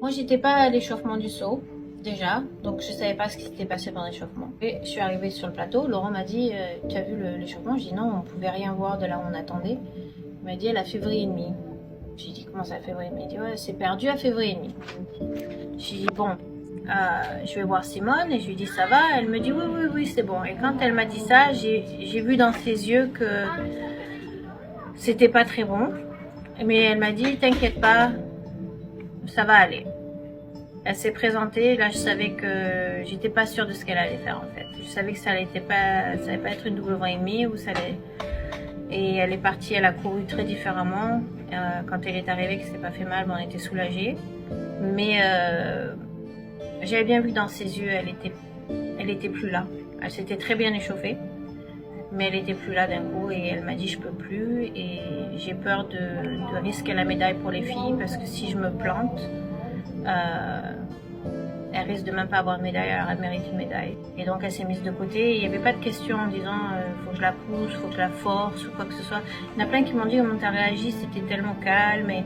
Moi, j'étais pas à l'échauffement du saut, déjà, donc je savais pas ce qui s'était passé pendant l'échauffement. Et je suis arrivée sur le plateau, Laurent m'a dit tu as vu l'échauffement? Je dis non, on pouvait rien voir de là où on attendait. Il m'a dit elle a février et demi. J'ai dit comment ça, février et demi? Il dit ouais, c'est perdu à février et demi. J'ai dit bon, je vais voir Simone et je lui dis ça va? Elle me dit oui, oui, oui, c'est bon. Et quand elle m'a dit ça, j'ai vu dans ses yeux que c'était pas très bon. Mais elle m'a dit t'inquiète pas, ça va aller. Elle s'est présentée, là je savais que j'étais pas sûre de ce qu'elle allait faire en fait. Je savais que ça allait pas être une double et ou ça allait... Et elle est partie, elle a couru très différemment. Quand elle est arrivée, que ça s'est pas fait mal, on était soulagés. Mais j'avais bien vu dans ses yeux, elle était plus là. Elle s'était très bien échauffée, mais elle était plus là d'un coup et elle m'a dit je peux plus et j'ai peur de risquer la médaille pour les filles parce que si je me plante, elle risque de même pas avoir de médaille, alors elle mérite une médaille. Et donc elle s'est mise de côté, il n'y avait pas de question en disant faut que je la pousse, faut que je la force ou quoi que ce soit. Il y en a plein qui m'ont dit comment tu as réagi, c'était tellement calme et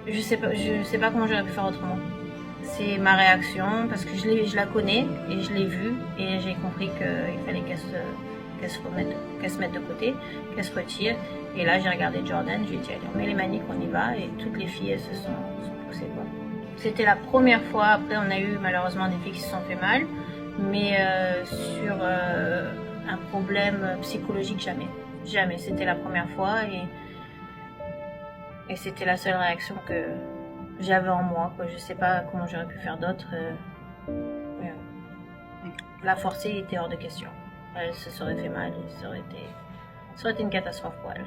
je sais pas comment j'aurais pu faire autrement. C'est ma réaction parce que je la connais et je l'ai vue et j'ai compris qu'il fallait qu'elle se mette de côté, qu'elle se retire. Et là j'ai regardé Jordan, je lui ai dit allez on met les maniques, on y va et toutes les filles elles se sont poussées quoi. C'était la première fois, après on a eu malheureusement des filles qui se sont fait mal, mais sur un problème psychologique jamais. Jamais, c'était la première fois et c'était la seule réaction que j'avais en moi. Quoi. Je sais pas comment j'aurais pu faire d'autre. La forcer était hors de question. Elle se serait fait mal, ça aurait été une catastrophe pour elle.